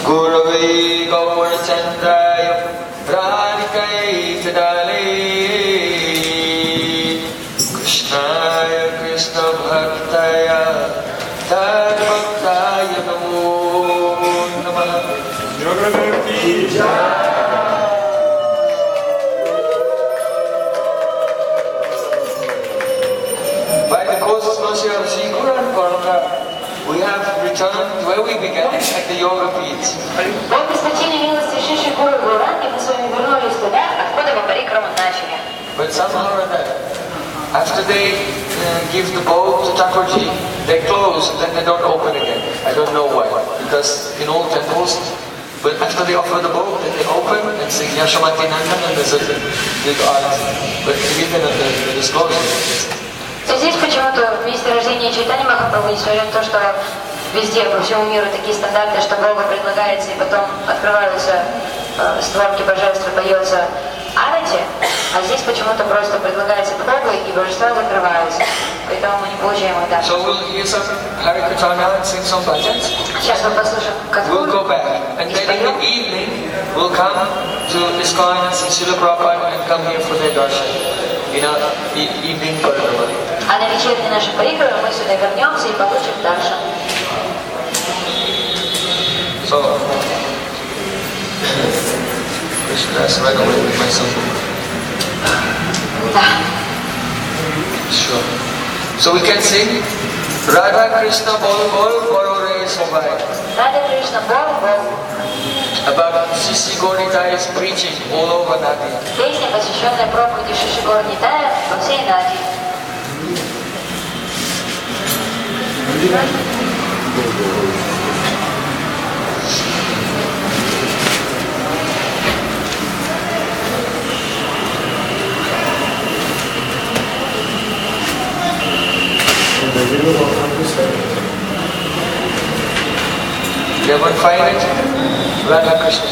Gurave Gaurachandraya Radhikai Kadale Krishnaya Krishna Bhaktaya Tad Bhaktaya Namo Namah. By the causeless mercy of Sri Guru and Ganga, we have returned where we began, at the Yoga Pith. But somehow or other, after they give the bowl to Thakurji, they close and then they don't open again. I don't know why. Because in all temples, but after they offer the bowl, then they open and sing Yashamati Nandan and there's a big art. But even the disclosure. Здесь почему-то в месте рождения Чайтани Махапрабху, несмотря на то, что везде, по всему миру такие стандарты, что Бога предлагается и потом открываются створки божества, поется арати, а здесь почему-то просто предлагается к Богу и божества закрываются. Поэтому мы не получаем их дальше. Сейчас мы послушаем катху. We'll go back. And then in the evening, we'll come to ISKCON and Srila Prabhupada and come here for their darshan. Evening program. А на вечерние наши парикры мы сюда вернемся и получим даршан. So, Krishna's right away with my son. Sure. So we can sing Radha Krishna Bol Bol Borore Sobai. Radha Krishna Bol Bol. About Sisi Gauri's preaching all over Nagar. Песня, посвященная проповеди Шиши Гаури по всей Нади. You haven't find it? Radha Krishna.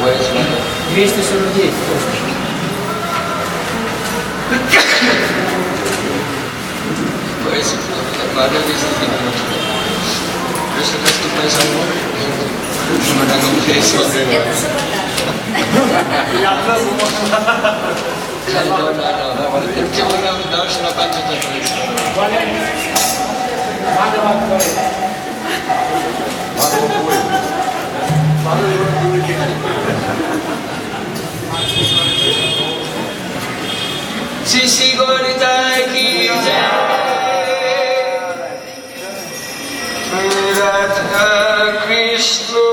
Where is Radha? 249. Where is it? Radha is the thing. Krishna has to play some more. Radha will play some more. Sisi Gauritai ki jai, Radha Krishna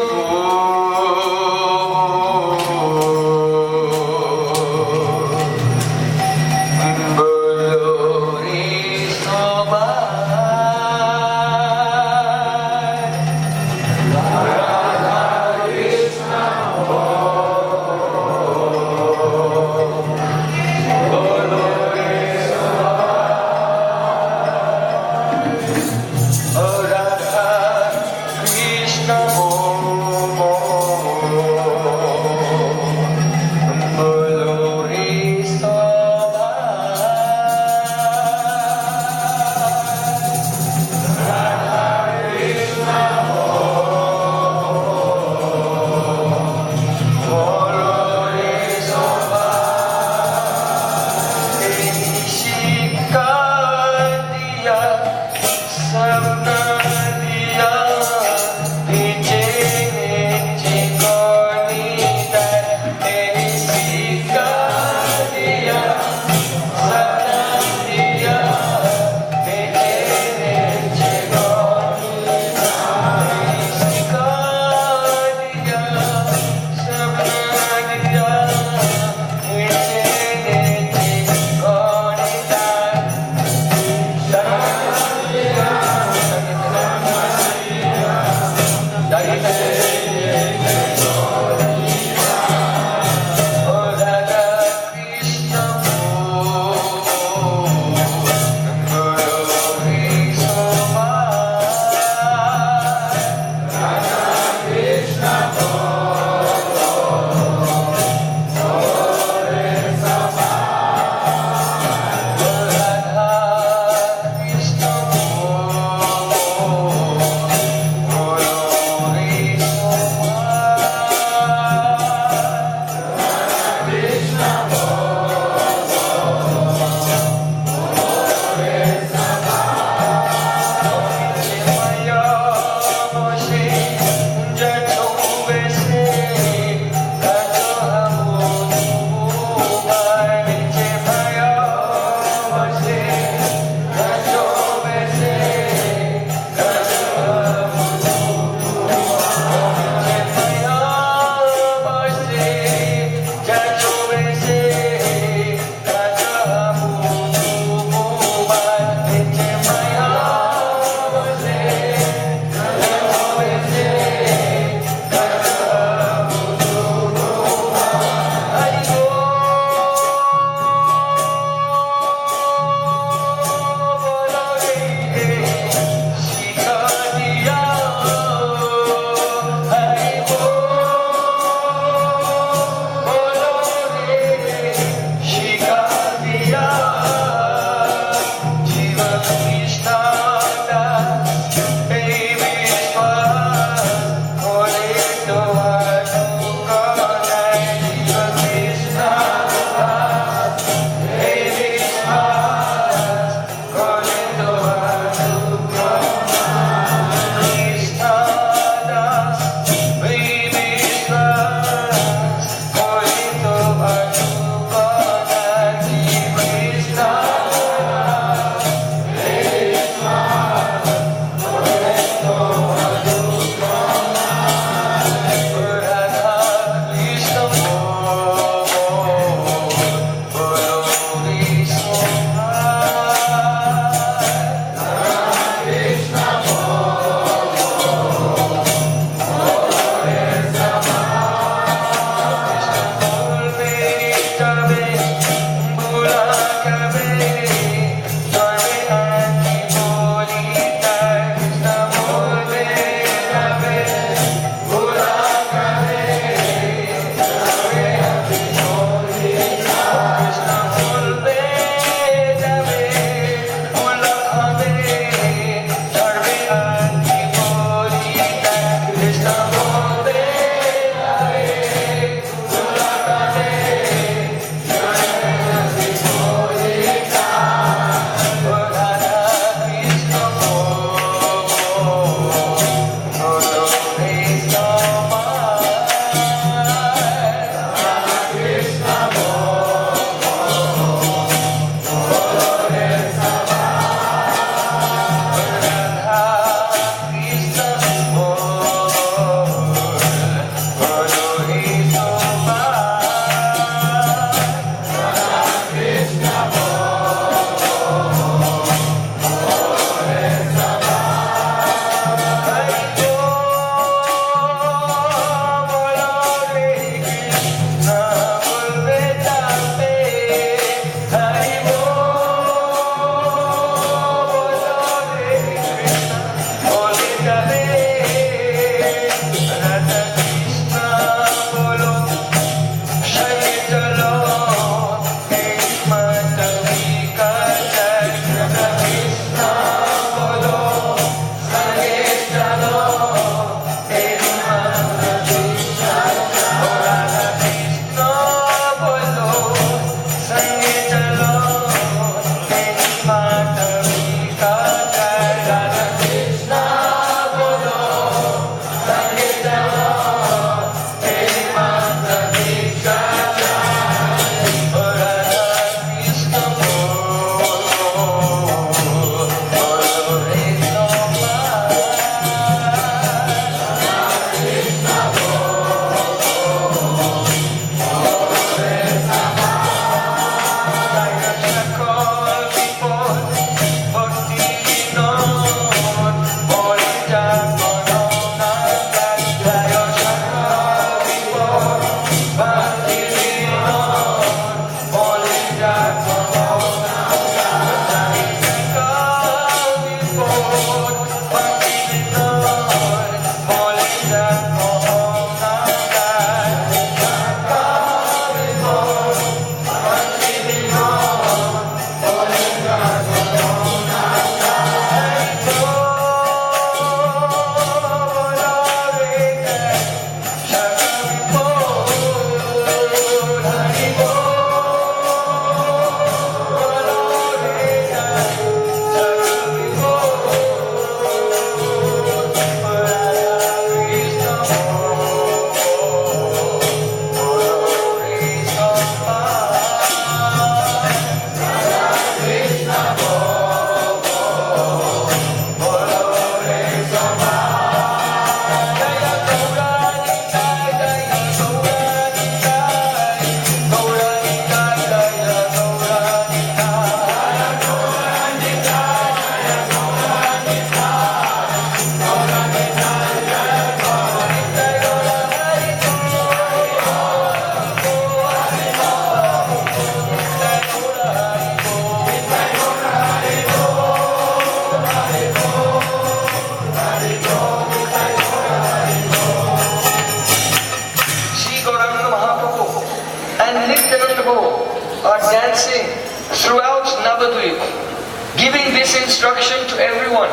instruction to everyone.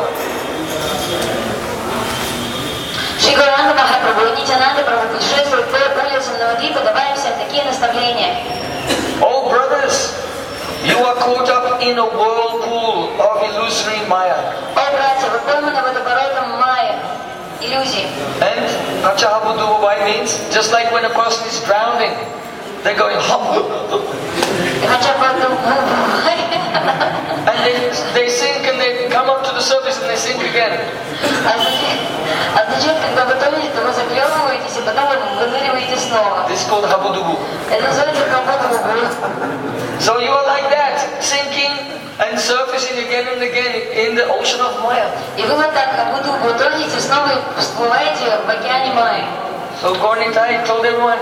Шри Гаурanga Махапрабху и Нитянанда Прабху путешествуют по улицам Навадвипы, давая всем такие наставления. Oh brothers, you are caught up in a whirlpool of illusory Maya. О, братья, вы пойманы водоворотом Майя, иллюзий. And Pachahabudubai means just like when a person is drowning, they're going and they sink and they come up to the surface and they sink again. Означает, когда вы тонете, то вы заклевываетесь и потом вы выныриваете снова. This is called Habudubu. Это называется Хабудубу. So you are like that, sinking and surfacing again and again in the ocean of Maya. И вы вот так Хабудубу тонете, снова всплываете в океане Майи. So Gaurnitai told everyone,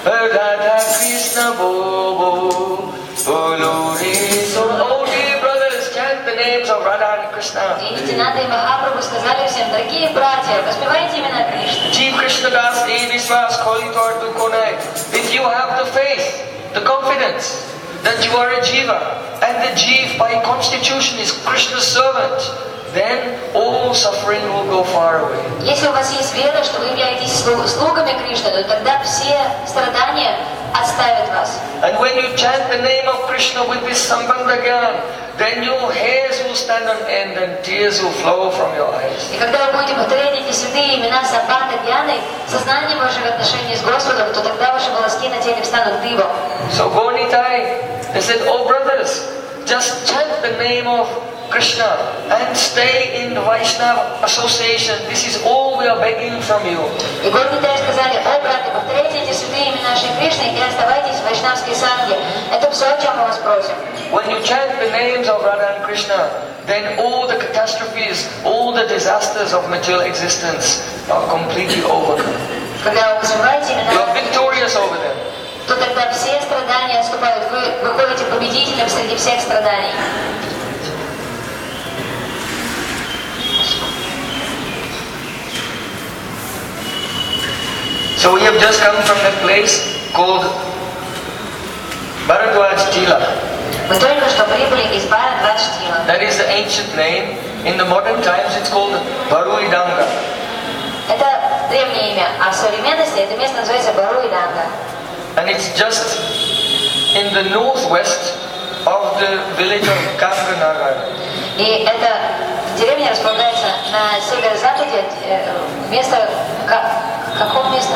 Radha Krishna Bobo, Bolo So oh dear brothers, chant the names of Radha and Krishna. И Нитянанда и Махапрабху сказали всем, дорогие братья, воспевайте имена Кришны. Jeev Krishna Das Viswas Kolitor Dukonai. If you have the faith, the confidence that you are a Jiva, and the Jeev by constitution is Krishna's servant, then all suffering will go far away. Если у вас есть вера, что вы являетесь слугами Кришны, то тогда все страдания отставят вас. And when you chant the name of Krishna with this Sambandha Gyan, then your hairs will stand on end and tears will flow from your eyes. И когда вы будете повторять эти святые имена Самбандха Гьяной, сознание ваших отношений с Господом, то тогда ваши волоски на теле встанут дыбом. So Gaurnitai, they said, oh brothers, just chant the name of Krishna and stay in the Vaishnava association. This is all we are begging from you. И Gaurnitai сказали, о братья, повторяйте эти святые имена Шри Кришны и оставайтесь в Вайшнавской санге. Это все, о чем мы вас просим. When you chant the names of Radha and Krishna, then all the catastrophes, all the disasters of material existence are completely overcome. Когда вы вызываете имена, You are victorious over them. то тогда все страдания отступают. Вы выходите победителем среди всех страданий. So we have just come from that place called Bharadwaj Tila. Мы только что прибыли из Бхарадвадж Тила. That is the ancient name. In the modern times it's called Baruidanga. Это древнее имя, а в современности это место называется Баруиданга. And it's just in the northwest of the village of Ganga, Nagar. И эта деревня располагается на северо-западе место... Какого места?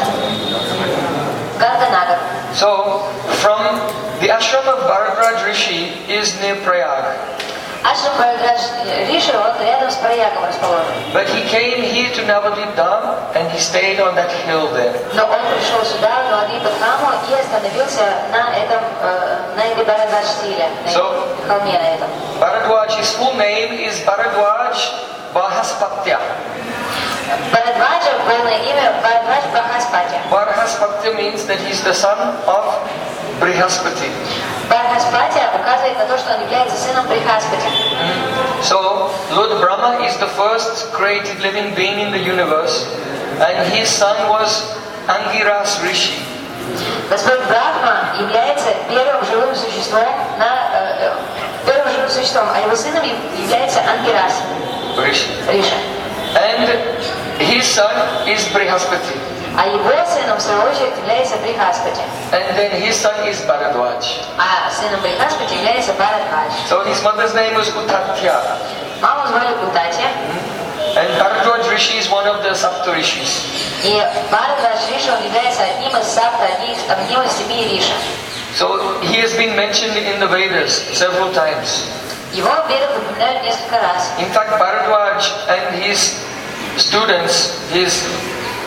Ганга, Нагар. So, from the ashram of Bharadwaj Rishi is near Prayag. Ашрам Бхарадвадж Риши, он рядом с Праягом расположен. But he came here to Navadvip Dham and he stayed on that hill there. Но он пришел сюда, в Навадвипадхаму, и остановился на этой Бхарадвадж-стиле, на холме на этом. Bharadwaj, his full name is Bharadwaj Bahaspatya. Бхарадваджа, полное имя Бхарадвадж Бахаспати. Bahaspatya means that he's the son of Brihaspati. Бхараспати указывает на то, что он является сыном Брихаспати. So, Lord Brahma is the first created living being in the universe, and his son was Angiras Rishi. Господь Брахма является первым живым существом, а его сыном является Ангирас Риша. And his son is Brihaspati. А его сыном, в свою очередь, является Брихаспати. And then his son is Bharadwaj. А сыном Брихаспати является Бхарадвадж. So his mother's name was Uttatya. Маму звали Утатья. And Bharadwaj Rishi is one of the Sapta Rishis. И Бхарадвадж Риша, он является одним из Сапта, одним из 7 Риша. So he has been mentioned in the Vedas several times. Его в Ведах упоминают несколько раз. In fact, Bharadwaj and his students, his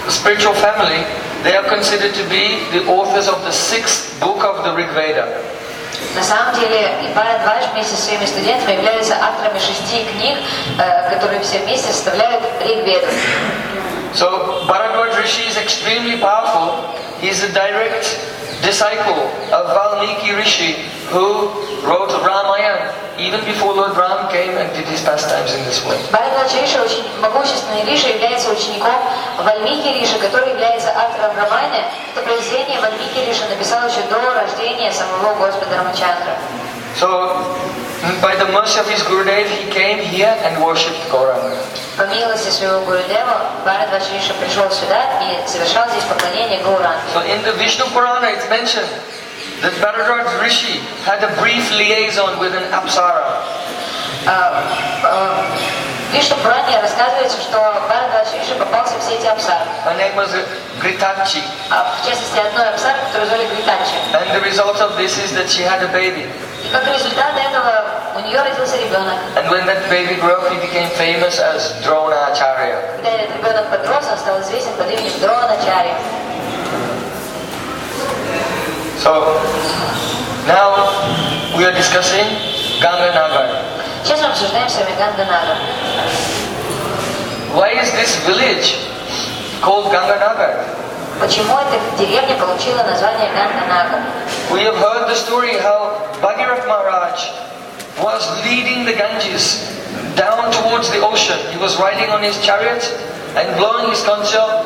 spiritual family, they are considered to be the authors of the 6th book of the Rig Veda. На самом деле, Бхарадвадж вместе со своими студентами являются авторами 6 книг, которые все вместе составляют Риг Веду. So Bharadwaj Rishi is extremely powerful. He is a direct disciple of Valmiki Rishi, who wrote Ramayana even before Lord Ram came and did his pastimes in this world. Бхарадвадж Риша, очень могущественный Риша, является учеником Вальмики Риша, который является автором Рамайны. Это произведение Вальмики Риша написал еще до рождения самого Господа Рамачандра. So And by the mercy of his Gurudev, he came here and worshipped Gauranga. По милости своего Гурудева, Бхарадвадж Риши пришел сюда и совершал здесь поклонение Гауранге. So in the Vishnu Purana it's mentioned that Bharadwaj Rishi had a brief liaison with an apsara. В Вишну Пуране рассказывается, что Бхарадвадж Риши попался в сети апсар. Her name was Gritachi. В частности, одной апсар, которую звали Гритачи. And the result of this is that she had a baby. И как результат этого у нее родился ребенок. And when that baby grew up, he became famous as Dronacharya. Когда этот ребенок подрос, он стал известен под именем Дроначарья. So now we are discussing Ganga Nagar. Сейчас мы обсуждаем с вами Ганга Нагар. Why is this village called Ganga Nagar? Почему эта деревня получила название Ганга Нагар? We have heard the story how Bhagirath Maharaj was leading the Ganges down towards the ocean. He was riding on his chariot and blowing his conch shell.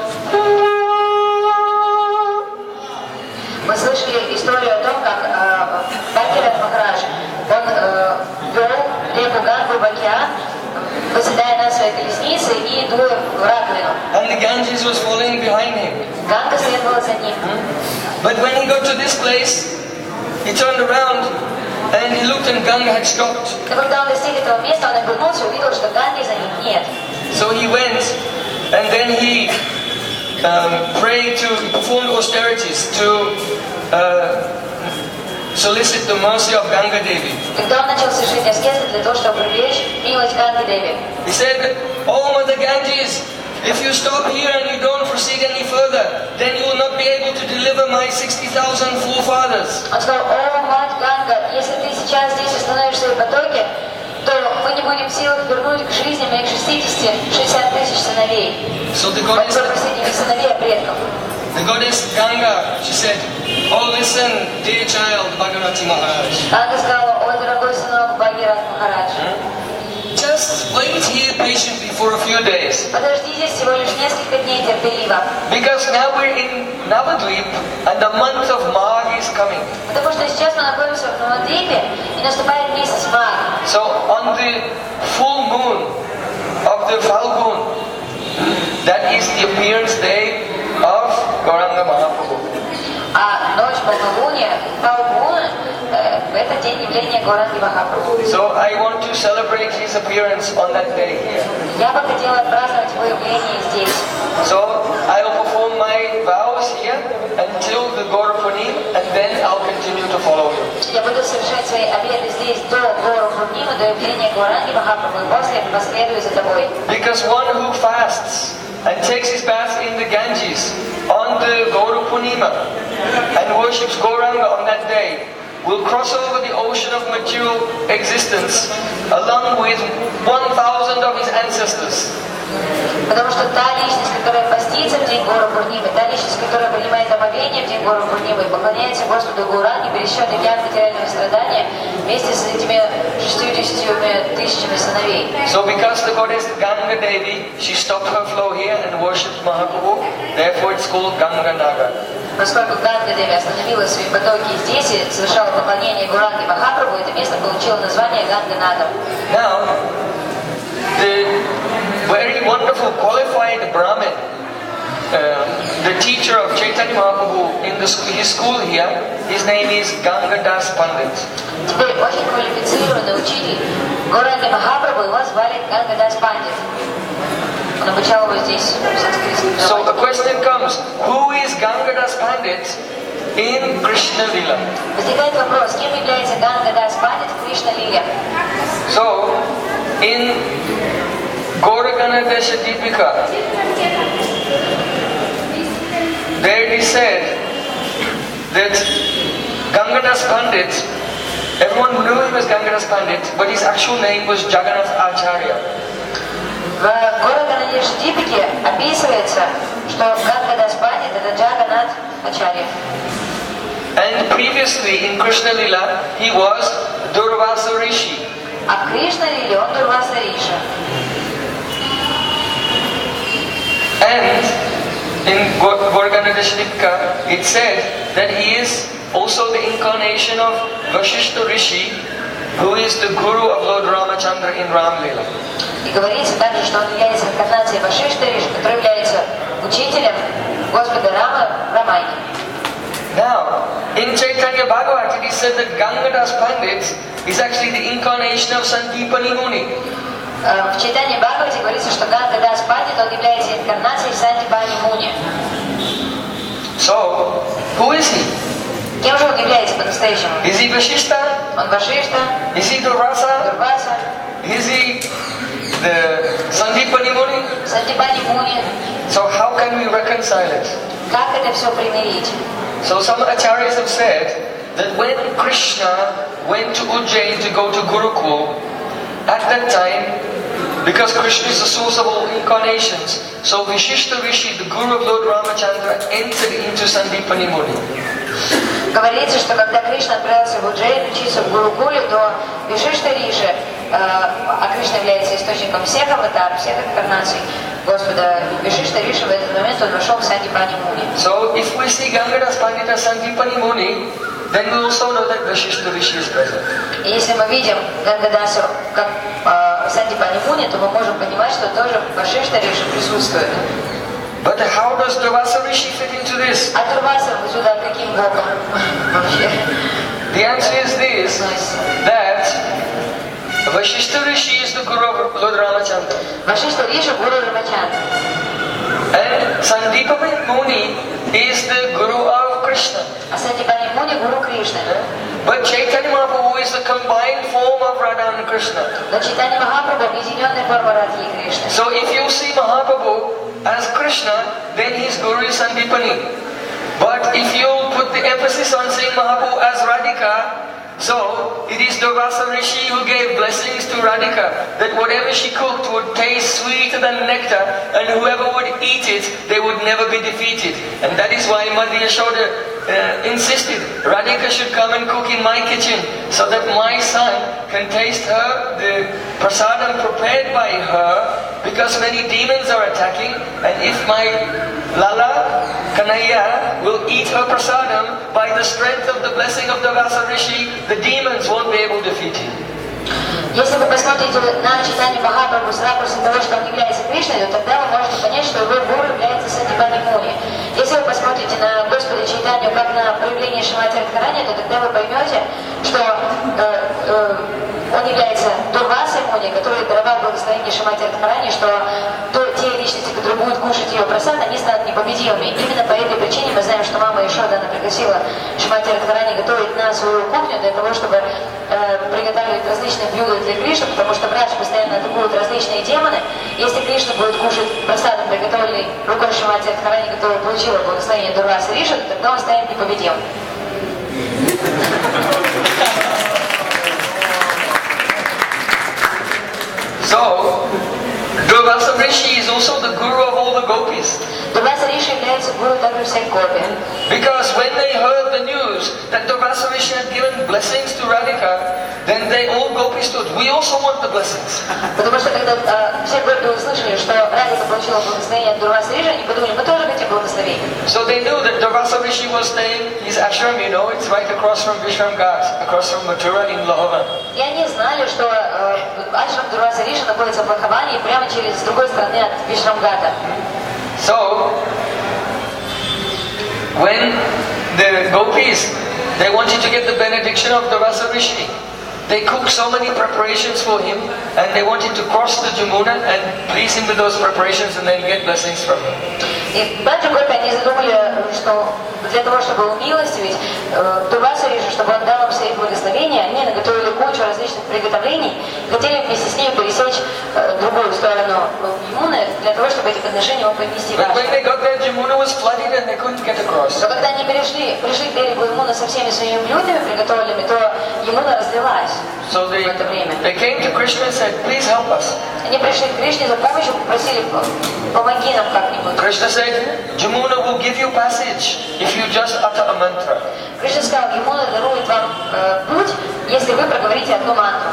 Мы слышали историю о том, как Бхагиратх Махарадж, он вел реку Гангу в океан, выседая на своей колеснице и дуя в раковину. And the Ganges was following behind him. Ганга следовала за ним. But when he got to this place, he turned around and he looked and Ganga had stopped. Но когда он достиг этого места, он обернулся и увидел, что Ганги за ним нет. So he went and then he prayed to, performed austerities to solicit the mercy of Ganga Devi. Когда он начал совершить аскезы для того, чтобы привлечь милость Ганги Деви. He said, "Oh Mother Ganges, if you stop here and you don't proceed any further, then you will not be able to deliver my 60,000 forefathers." Он сказал: «О, мать Ганга, если ты сейчас здесь остановишь свои потоки, то мы не будем в силах вернуть к жизни моих 60 тысяч сыновей». So the Во-первых, goddess, простите, не сыновей, а предков. Ganga, she said, "Oh listen, dear child, Bhagirath Maharaj. Ганга сказала: «Ой, дорогой сынок Бхагиратх Махарадж, Just wait here patiently for a few days. подожди здесь всего лишь несколько дней терпеливо, Because now we're in Navadvip and the month of Magh is coming. потому что сейчас мы находимся в Навадвипе и наступает месяц Маг. So on the full moon of the Falgun, that is the appearance day of Gauranga Mahaprabhu. А ночь полнолуния, Фалгун, это день явления Гауранги Махапрабху. So I want to celebrate his appearance on that day here. Я бы хотела отпраздновать его явление здесь. So I'll perform my vows here until the Gaura Punim and then I'll continue to follow you. Я буду совершать свои обеты здесь до Гора Пурнимы, до явления Гауранги Махапрабху, и после последую за тобой. Because one who fasts and takes his bath in the Ganges on the Gaura Purnima and worships Gauranga on that day will cross over the ocean of material existence along with 1,000 of his ancestors. Потому что та личность, которая постится в день Гора Пурнимы, та личность, которая принимает омовение в день Гора Пурнимы и поклоняется Господу Гауранге, пересечет океан материального страдания вместе с этими 60 тысячами сыновей. So because the goddess Ganga Devi, she stopped her flow here and worshipped Mahaprabhu, therefore it's called Ganga Nagar. Поскольку Ганга Деви остановила свои потоки здесь и совершала поклонение Гауранге Махапрабху, это место получило название Ганга Нагар. Now, the very wonderful qualified Brahmin, the teacher of Chaitanya Mahaprabhu in his school here, his name is Gangadas Pandit. Теперь очень квалифицированный учитель Гауранги Махапрабху, его звали Гангадас Пандит. Он обучал его здесь в санскритском So the грамматике. question comes, who is Gangadas Pandit in Krishna Lila? Возникает вопрос, кем является Гангадас Пандит в Кришна Лиле? So, in Gauraganadesha Deepika, there it is said that Gangadas Pandit, everyone knew he was Gangadas Pandit, but his actual name was Jagannath Acharya. В Гораганадеш Дипике описывается, что Гангадас Пандит это Джаганат Ачарья. And previously in Krishna Lila, he was Durvasa Rishi. А в Кришна Лиле он Дурваса Риша. And in Gauraganadesha Deepika, it said that he is also the incarnation of Vashishta Rishi who is the Guru of Lord Ramachandra in Ram Leela. И говорится также, что он является инкарнацией Вашишта Риши, который является учителем Господа Рама в Рамайне. Now, in Chaitanya Bhagavad it is said that Gangadas Pandit is actually the incarnation of Sandipani Muni. В Чайтанье Бхагавате говорится, что Гангадас Пандит, он является инкарнацией Сандипани Муни. So, who is he? Кем же он является по-настоящему? Is he Vashishta? Он Вашишта? Is he Durvasa? Дурваса? Is he the Sandipani Muni? Сандипани Муни? So how can we reconcile it? Как это все примирить? So some acharyas have said that when Krishna went to Ujjain to go to Gurukul, at that time, because Krishna is the source of all incarnations, so Vishishta Rishi, the Guru of Lord Ramachandra, entered into Sandipani Muni. Говорится, что когда Кришна отправился в Уджейн учиться в Гурукуле, то Вишишта Риши, а Кришна является источником всех аватар, всех инкарнаций Господа, Вишишта Риши в этот момент он вошел в Сандипани Муни. So if we see Gangadas Pandita Sandipani Muni, then we also know that Vishishta Rishi is present. И если мы видим Гангадасу как Сандипани Муни, то мы можем понимать, что тоже Вашишта Риши присутствует. But how does Durvasa Rishi fit into this? А Дурваса сюда каким боком вообще? The answer is this, that Vashishta Rishi is the Guru of Lord Ramachandra. Вашишта Риши Гуру Рамачандра. And Sandipani Muni is the Guru of Krishna. А Сандипани Муни Гуру Кришны. But Chaitanya Mahaprabhu is the combined form of Radha and Krishna. Но Чайтанья Махапрабху объединенная форма Радхи и Кришны. So if you see Mahaprabhu as Krishna, then his Guru is Sandipani. But if you put the emphasis on seeing Mahaprabhu as Radhika, so it is Durvasa Rishi who gave blessings to Radhika, that whatever she cooked would taste sweeter than nectar, and whoever would eat it, they would never be defeated. And that is why Mother Yashoda insisted, Radhika should come and cook in my kitchen, so that my son can taste the prasadam prepared by her, because many demons are attacking, and if my Lala Kanaya will eat her prasadam, by the strength of the blessing of the Vasa Rishi, the demons won't be able to defeat him. Если вы посмотрите на Чайтанью Махапрабху с ракурса того, что он является Кришной, то тогда вы можете понять, что его гуру является Сандипани Муни. Если вы посмотрите на Господа Чайтанью как на проявление Шримати Радхарани, то тогда вы поймете, что он является Дурвасой Муни, который даровал благословение Шримати Радхарани, что те личности, которые будут кушать ее просад, они станут непобедимыми. Именно по этой причине мы знаем, что мама Ишода, она пригласила Шримати Радхарани готовить на свою кухню для того, чтобы приготавливать различные блюда для Кришны, потому что Брадж постоянно атакуют различные демоны. Если Кришна будет кушать просадом, приготовленный рукой Шримати Радхарани, которая получила благословение Дурваса Риши, то тогда он станет непобедимым. So, Durvasa Rishi is also the Guru of all the gopis. Дурваса Риши является гуру также всех гопи. Because when they heard the news that Durvasa Rishi had given blessings to Radhika, then they all gopis stood. We also want the blessings. Потому что когда все гопи услышали, что Радхика получила благословение от Дурваса Риши, они подумали, мы тоже хотим благословения. So they knew that Durvasa Rishi was staying his ashram, you know, it's right across from Vishram Ghat, across from Mathura in Lahore. И они знали, что ашрам Дурваса Риши находится в Лахаване прямо через другой стороны от Вишрамгата. So, when the gopis, they wanted to get the benediction of Durvasa Rishi, they cooked so many preparations for him, and they wanted to cross the Jamuna and please him with those preparations and then get blessings from him. И также гопи они задумали, что для того, чтобы умилостивить Дурваса Риши, чтобы он дал им свои благословения, они наготовили кучу различных приготовлений, хотели вместе с ними пересечь другую сторону Ямуны, для того, чтобы эти подношения мог принести But when they got there, Jamuna was flooded and they couldn't get across. Но когда они пришли к берегу Ямуны со всеми своими блюдами приготовленными, то Ямуна разлилась So в это время. they came to Krishna and said, please help us. Они пришли к Кришне за помощью, попросили, помоги нам как-нибудь. Krishna said, Jamuna will give you passage if you just utter a mantra. Кришна сказал, Ямуна дарует вам путь, если вы проговорите одну мантру.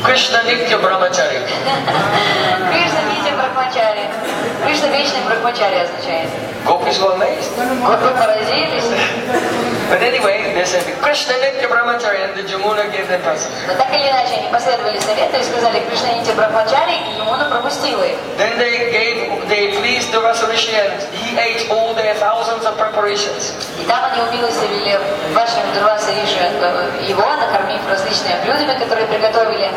Krishna Nitya Brahmachari. Кришна Нитя Брахмачари. Кришна вечный брахмачари означает? Gopis were amazed. Гопи поразились. But anyway, they said, Krishna Nitya Brahmachari, and the Jamuna gave them passage. Но так или иначе они последовали совету и сказали Кришна Нитя Брахмачари, и Ямуна пропустила их. Then they pleased Durvasa Rishi and he ate all their thousands of preparations. И там они умилостивили вашими Дурваса Риши его, накормив различными блюдами, которые приготовили.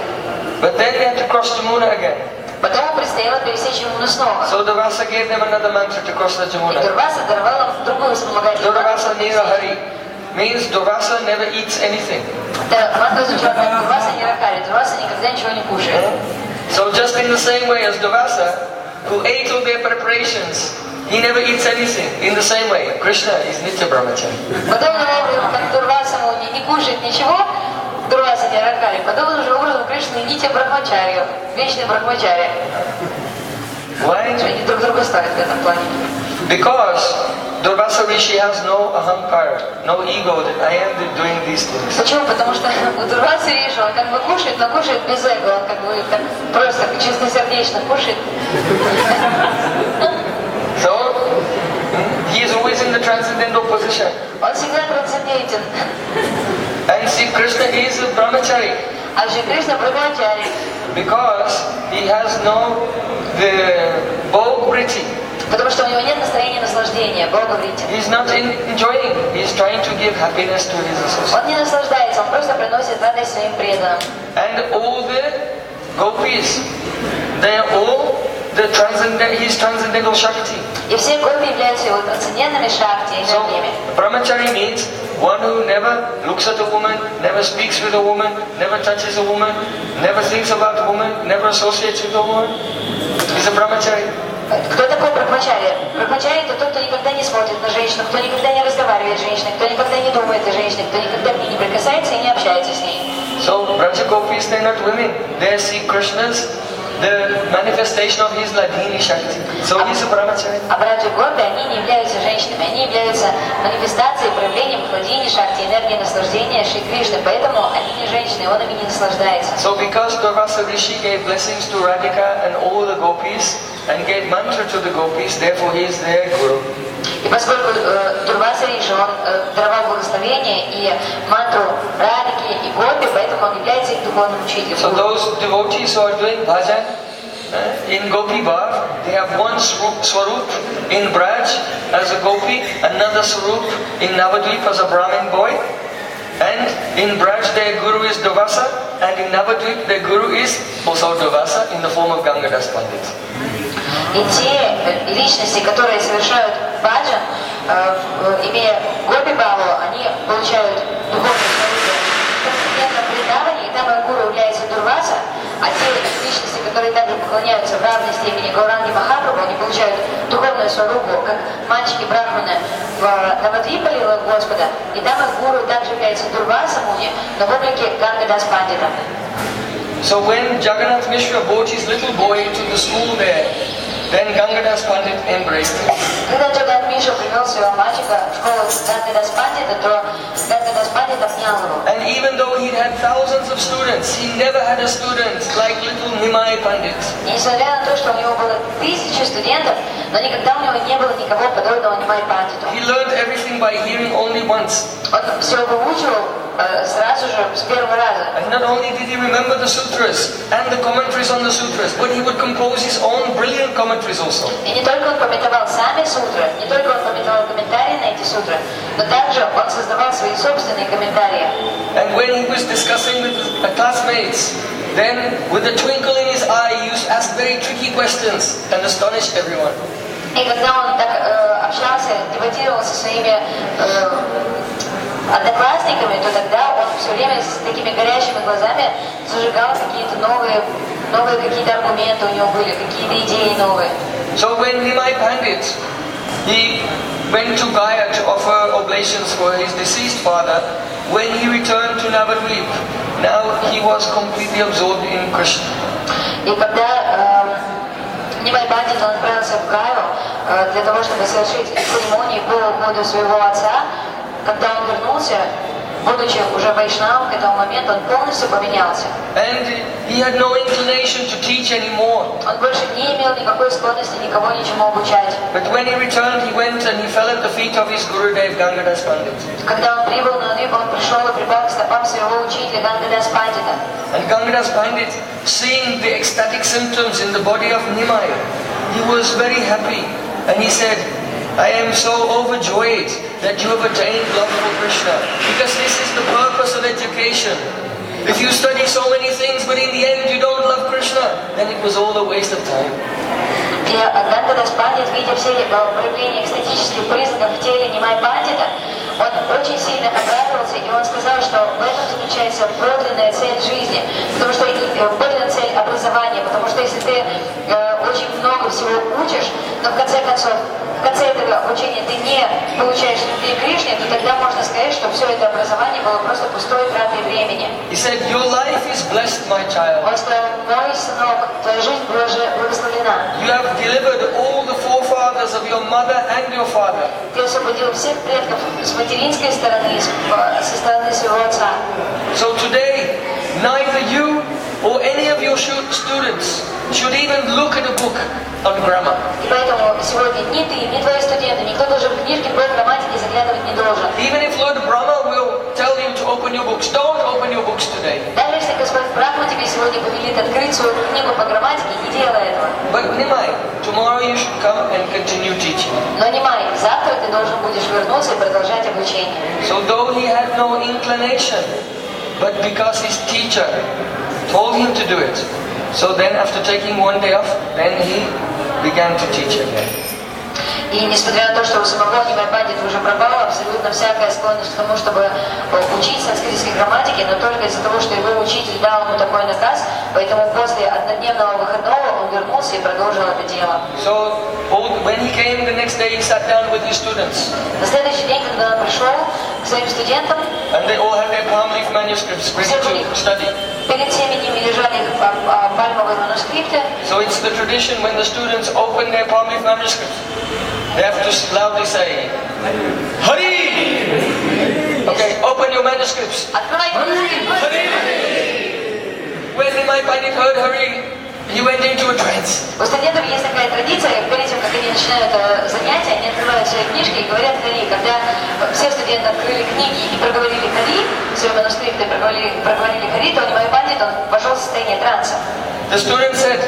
But then they had to cross Jamuna again. Потом предстояло пересечь Ямуну снова. So Durvasa gave them another mantra to cross the И Jamuna. Дурваса даровал им другую вспомогательную Durvasa Nirahari means Durvasa never eats anything. Да, мантра звучала как Дурваса Нирахари. Дурваса никогда ничего не кушает. So just in the same way as Durvasa, who ate all their preparations, he never eats anything. In the same way, Krishna is Nitya Brahmachari. Подобным образом, как Дурваса не кушает ничего, Дурваса Нирахари, подобным же образом Кришна и Нитя Брахмачарью, вечный Брахмачарья. Why? Они друг друга ставят в этом плане. Because Durvasa Rishi has no ahankar, no ego that I am doing these things. Почему? Потому что у Дурвасы Риши он как бы кушает, но кушает без эго, он как бы так просто чистосердечно кушает. So, he is always in the transcendental position. Он всегда трансцендентен. And see, Krishna is a brahmachari. А же Кришна Брахмачари. Because he has no bhog vritti. Потому что у него нет настроения наслаждения, Бога врите. He is not enjoying. He is trying to give happiness to his associates. Он не наслаждается, он просто приносит радость своим преданным. And all the gopis, they are all his transcendental Shakti. И все гопи являются его трансцендентными шакти, So, энергиями. brahmachari means one who never looks at a woman, never speaks with a woman, never touches a woman, never thinks about a woman, never associates with a woman. He's a brahmachari. Кто такой Брахмачари? Брахмачари это тот, кто никогда не смотрит на женщину, кто никогда не разговаривает с женщиной, кто никогда не думает о женщине, кто никогда к ней не прикасается и не общается с ней. So, Braja Gopis, they're not women. They see Krishna's the manifestation of his Ladini Shakti. So he's a brahmachari. А браджа Гопи, они не являются женщинами, они являются манифестацией, проявлением Хладини Шакти, энергии наслаждения Шри Кришны. Поэтому они не женщины, он ими не наслаждается. So because Durvasa Rishi gave blessings to Radhika and all the gopis and gave mantra to the gopis, therefore he is their guru. И поскольку Дурваса Риши, он даровал благословение и мантру Радхики и Гопи, поэтому он является их духовным учителем. So those devotees who are doing bhajan in Gopi Bhav, they have one swarup in Braj as a gopi, another swarup in Navadvip as a Brahmin boy, and in Braj their guru is Durvasa, and in Navadvip their guru is also Durvasa in the form of Ganga Das Pandit. И те личности, которые совершают баджан, имея Гопи Бхаву, они получают духовное сварупу в трансцендентном предании, и там их гуру является Дурваса, а те личности, которые также поклоняются в равной степени Гауранги Махапрабху, они получают духовную сварупу, как мальчики брахманы в Навадвипале Господа, и там их гуру также является Дурваса Муни, но в облике Ганга Дас Пандита. So when Jagannath Mishra brought his little boy to the school there, then Ganga Das Pandit embraced him. Когда Джаганат Миша привел своего мальчика в школу Ганга Дас Пандита, то Ганга Дас Пандит обнял его. And even though he had thousands of students, he never had a student like little Nimai Pandit. И несмотря на то, что у него было 1000 студентов, но никогда у него не было никого подобного Нимай Пандиту. He learned everything by hearing only once. Он все выучил сразу же, с первого раза. And not only did he remember the sutras and the commentaries on the sutras, but he would compose his own brilliant commentaries also. И не только он памятовал сами сутры, не только он памятовал комментарии на эти сутры, но также он создавал свои собственные комментарии. And when he was discussing with his classmates, then with a twinkle in his eye, he used to ask very tricky questions and astonish everyone. И когда он так общался, дебатировал со своими одноклассниками, то тогда он все время с такими горящими глазами зажигал какие-то новые какие-то аргументы у него были, какие-то идеи новые. So when Nimai Pandit, he went to Gaya to offer oblations for his deceased father, when he returned to Navadvip, now he was completely absorbed in Krishna. И когда Нимай Пандит, он отправился в Гаю для того, чтобы совершить церемонию по уходу своего отца, когда он вернулся, будучи уже вайшнавом к этому моменту, он полностью поменялся. And he had no inclination to teach anymore. Он больше не имел никакой склонности никого ничему обучать. But when he returned, he went and he fell at the feet of his Gurudev Gangadas Pandit. Когда он прибыл на Двипу, он пришел и припал к стопам своего учителя Гангадас Пандита. And Gangadas Pandit, seeing the ecstatic symptoms in the body of Nimai, he was very happy. And he said, I am so overjoyed that you have attained love for Krishna. Because this is the purpose of education. If you study so many things, but in the end you don't love Krishna, then it was all a waste of time. И Гангадас Пандит, видя все проявления экстатических признаков в теле Нимай Пандита, он очень сильно обрадовался, и он сказал, что в этом заключается подлинная цель жизни, потому что подлинная цель образования, потому что если ты очень много всего учишь, но в конце концов, в конце этого обучения ты не получаешь любви к Кришне, то тогда можно сказать, что все это образование было просто пустой тратой времени. He said, your life is blessed, my child. Он сказал, мой сынок, твоя жизнь была же благословена. You have delivered all the forefathers of your mother and your father. Ты освободил всех предков с материнской стороны, со стороны своего отца. So today, neither you or any of your students should even look at a book on grammar. И поэтому сегодня ни ты, ни твои студенты, никто даже в книжки по грамматике заглядывать не должен. Even if Lord Brahma will tell you to open your books, don't open your books today. Даже если Господь Брахма тебе сегодня повелит открыть свою книгу по грамматике, не делай этого. But Nimai, tomorrow you should come and continue teaching. Но Нимай, завтра ты должен будешь вернуться и продолжать обучение. So though he had no inclination, but because his teacher told him to do it, so then after taking one day off, then he began to teach again. И несмотря на то, что у самого Нимай Пандита уже пропала абсолютно всякая склонность к тому, чтобы учить санскритской грамматике, но только из-за того, что его учитель дал ему такой наказ, поэтому после однодневного выходного он вернулся и продолжил это дело. So when he came the next day, he sat down with his students. На следующий день, когда он пришел к своим студентам, and they all had their palm leaf manuscripts ready to study. Перед всеми ними лежали пальмовые манускрипты. So it's the tradition when the students open their palm leaf manuscripts, they have to loudly say, Hari! Okay, open your manuscripts. Открывайте манускрипты. Hari! When Nimai Pandit heard Hari, he went into a trance. У студентов есть такая традиция, перед тем, как они начинают занятия, они открывают свои книжки и говорят Хари. Когда все студенты открыли книги и проговорили Хари, свои манускрипты проговорили Хари, то Нимай Пандит, он вошел в состояние транса. The student said,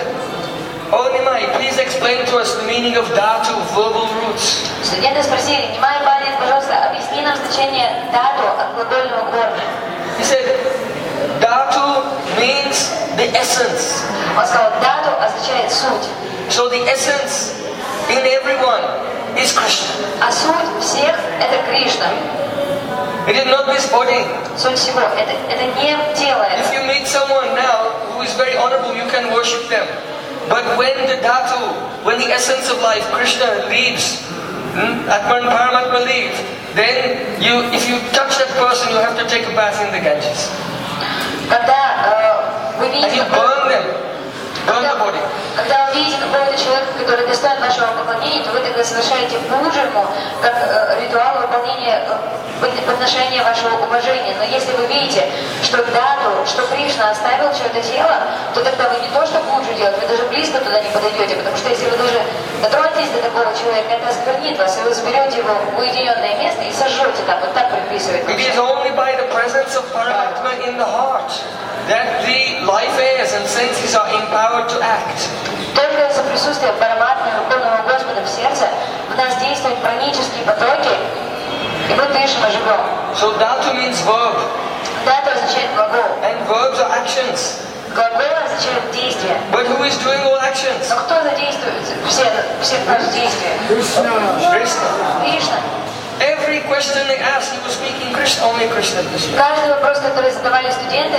Oh Nimai, please explain to us the meaning of dhatu, verbal roots. Студенты спросили, Нимай Пандит, пожалуйста, объясни нам значение дату от глагольного корня. He said, dhatu means the essence. Он сказал, дату означает суть. So the essence in everyone is Krishna. А суть всех это Кришна. It is not this body. Суть всего это не тело. If you meet someone now who is very honorable, you can worship them. But when the dhatu, when the essence of life, Krishna leaves, Atman Paramatma leaves, then if you touch that person, you have to take a bath in the Ganges. Когда вы And you видите, burn them, burn the body. когда вы видите какого-то человека, который достоин вашего поклонения, то вы тогда совершаете пуджу ему, как ритуал выполнения подношения вашего уважения. Но если вы видите, что дату, что Кришна оставил чье-то тело, то тогда вы не то что пуджу делать, вы даже близко туда не подойдете, потому что если вы даже дотронетесь до такого человека, это осквернит вас, и вы заберете его в уединенное место и сожжете там, вот так предписывает. It is only by the presence of Paramatma in the heart that the life airs and senses are empowered to act. Только из-за присутствия Параматмы, Верховного Господа в сердце, в нас действуют пранические потоки, и мы дышим и живем. So dhatu means verb, Дата означает глагол. and verbs are actions. Глагол означает действие. But who is doing all actions? Но кто задействует все наши действия? Krishna. Кришна. Every question they asked, he was speaking Krishna, only Krishna, Krishna. Каждый вопрос, который задавали студенты,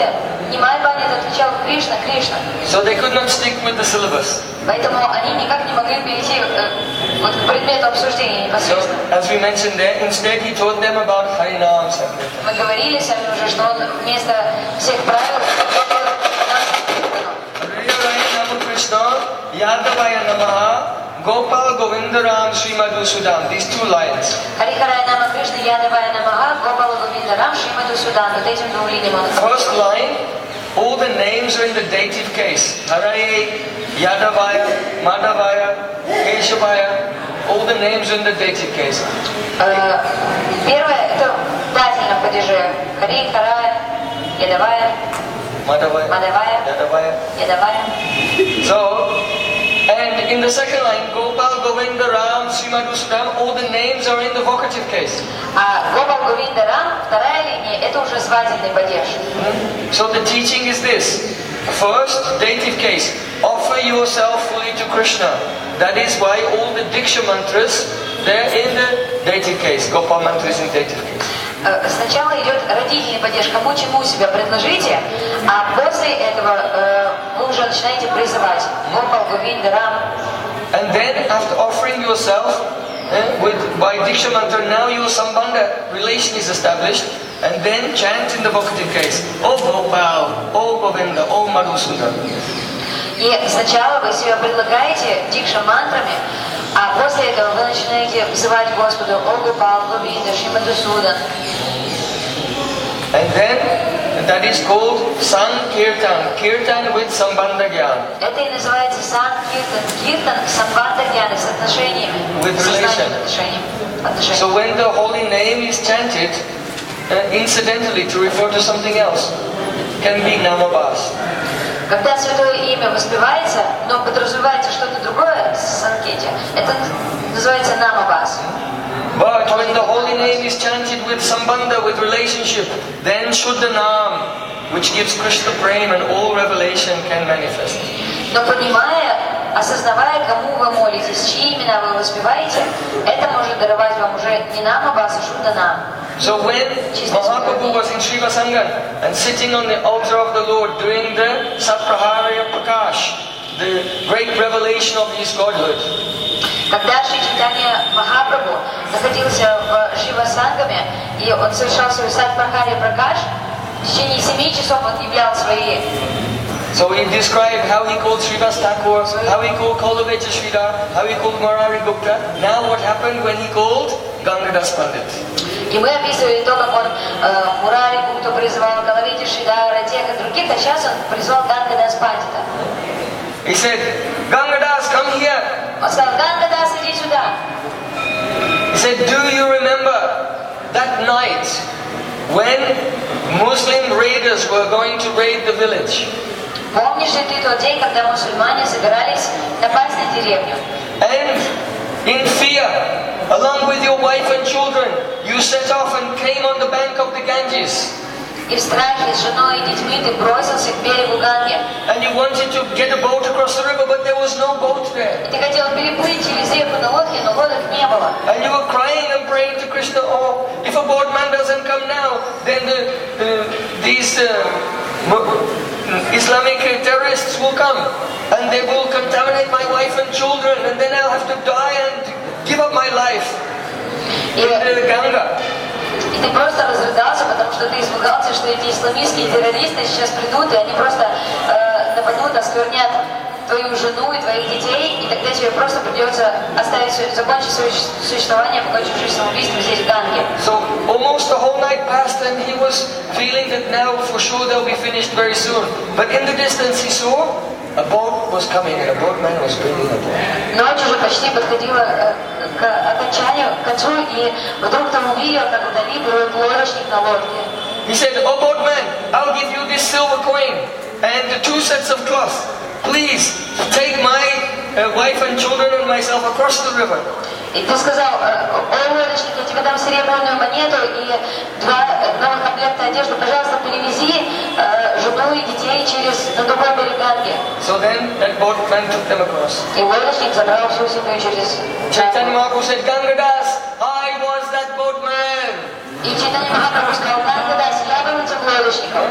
Нимай Пандит отвечал Кришна, Кришна. So they could not stick with the syllabus. Поэтому они никак не могли перейти вот к предмету обсуждения So, непосредственно. as we mentioned there, instead he taught them about Harinam Sankirtan. Мы говорили сами уже, что он вместо всех правил Hare Krishna, Yadavaya Namaha, Gopal Govindaram Srimadhusudam. These two lines. Хари Харая Нама Кришна, Ядавая Намага, Гопала Говиндарам, Шримаду Судан. Вот этим двум линиям он. First line, all the names are in the dative case. Haraye, Yadavaya, Madhavaya, Keshavaya. All the names are in the dative case. Первое это в дательном падеже. Хари Харая, Ядавая, Madhavaya, Yadavaya. So, and in the second line, Gopal, Govinda, Ram, Srimadhusudam, all the names are in the vocative case. А Гопал Говинда Рам, вторая линия, это уже свадебный падеж. So the teaching is this. First, dative case. Offer yourself fully to Krishna. That is why all the Diksha mantras, they're in the dative case. Gopal mantra is in dative case. Сначала идет родительный падеж, кому чему себя предложите, а после этого вы уже начинаете призывать. Гопал, Говинда, Рам. And then after offering yourself by Diksha mantra, now your Sambandha relation is established, and then chant in the vocative case. Oh Gopal, oh Govinda, oh Madhusudam. И сначала вы себя предлагаете дикша мантрами, а после этого вы начинаете взывать Господу О Гопал, Говинда, Шримадхусудан. And then that is called Sankirtan, Kirtan with Sambandha Gyan. Это и называется Санкиртан, Киртан, Самбандха Гьяна, с отношениями, with relation. So when the holy name is chanted, incidentally to refer to something else, can be Namabhas. Когда святое имя воспевается, но подразумевается что-то другое, санкете, это называется намабас. But when the holy name is chanted with sambandha, with relationship, then Shuddha Nam, which gives Krishna Prem and all revelation can manifest. Но понимая, осознавая, кому вы молитесь, чьи имена вы воспеваете, это может даровать вам уже не намабас, а Шудда Нам. So when Mahaprabhu was in Srivasangan and sitting on the altar of the Lord doing the Satpraharya Prakash, the great revelation of his Godhood. Когда Шри Чайтанья Махапрабху находился в Шривасангаме, и он совершал свой Сатпрахарья Пракаш, в течение 7 часов он являл свои. So he described how he called Srivas Thakur, how he called Kolaveta Sridhar, how he called Murari Gupta. Now what happened when he called Gangadas Pandit? И мы описывали то, как он Мурари Гупту призвал, Калавити Шридара, тех и других, а сейчас он призвал Гангадас Пандита. He said, Gangadas, come here. Он сказал, Гангадас, иди сюда. He said, do you remember that night when Muslim raiders were going to raid the village? Помнишь ли ты тот день, когда мусульмане собирались напасть на деревню? And in fear, along with your wife and children, you set off and came on the bank of the Ganges. И в страхе с женой и детьми ты бросился к берегу Ганги. And you wanted to get a boat across the river, but there was no boat there. И ты хотел переплыть через реку на лодке, но лодок не было. And you were crying and praying to Krishna, oh, if a boatman doesn't come now, then these Islamic terrorists will come and they will contaminate my wife and children, and then I'll have to die and give up my life in the Ganga. И ты просто разрыдался, потому что ты испугался, что эти исламистские террористы сейчас придут, и они просто нападут, осквернят твою жену и твоих детей, и тогда тебе просто придется закончить свое существование, покончив жизнь самоубийством здесь, в Ганге. So almost the whole night passed, and he was feeling that now for sure they'll be finished very soon. But in the distance he saw a boat was coming, and a boatman was bringing a boat. Ночь уже почти подходила к окончанию, к концу, и вдруг там увидел, как вдали был лодочник на лодке. He said, oh boatman, I'll give you this silver coin and the 2 sets of cloth. Please take my wife and children and myself across the river. И ты сказал, о лодочник, я тебе дам серебряную монету и 2 новых комплекта одежды, пожалуйста, перевези жену и детей на другой берег Ганги. So then that boatman took them across. И лодочник забрал всю семью через Chaitanya Mahaprabhu said, Gangadas, I was that boatman. И Чайтанья Махапрабху сказал, Гангадас, я был этим лодочником.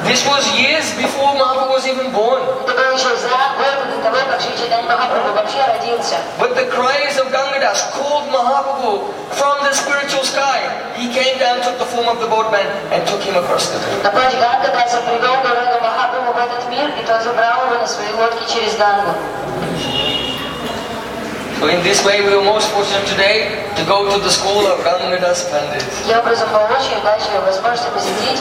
This was years before Mahaprabhu was even born. Это было еще за год до того, как Шри Чайтанья Махапрабху вообще родился. But the cries of Gangadas called Mahaprabhu from the spiritual sky. He came down, took the form of the boatman, and took him across the river. На плач Гангадаса привел Гурага Махапрабху в этот мир, и тот забрал его на своей лодке через Гангу. So in this way we were most fortunate today to go to the school of Ganga Pandit. Таким образом, была очень удачная возможность посетить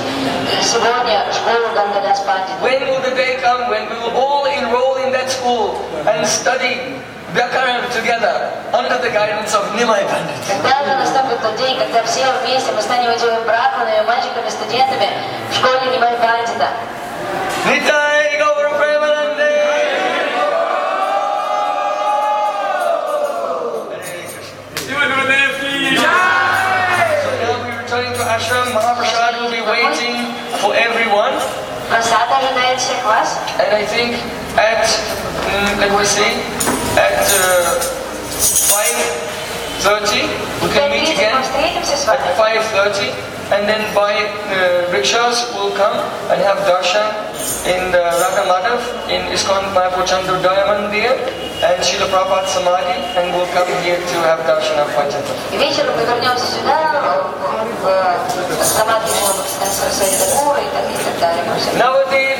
сегодня школу Ганга Пандит. When will the day come when we will all enroll in that school and study Vyakaran together under the guidance of Nimai Pandit? Когда же наступит тот день, когда все вместе мы станем этими брахманами, мальчиками, студентами в школе Нимай Пандита? Nitai Gaur Premanande! So now we returning to ashram. Mahaprasad will be waiting for everyone. Прасад ожидает всех вас. And I think at, let me see, at 5:30 we can meet again. At 5:30, and then by rickshaws will come and have darshan in the Radha Madhav in ISKCON Mayapur Chandrodaya Mandir and Srila Prabhupada Samadhi, and we'll come here to have darshan of Vaichantra. И вечером мы вернемся сюда, в Самадхи Сарасвати Тхакура и так далее. Nowadays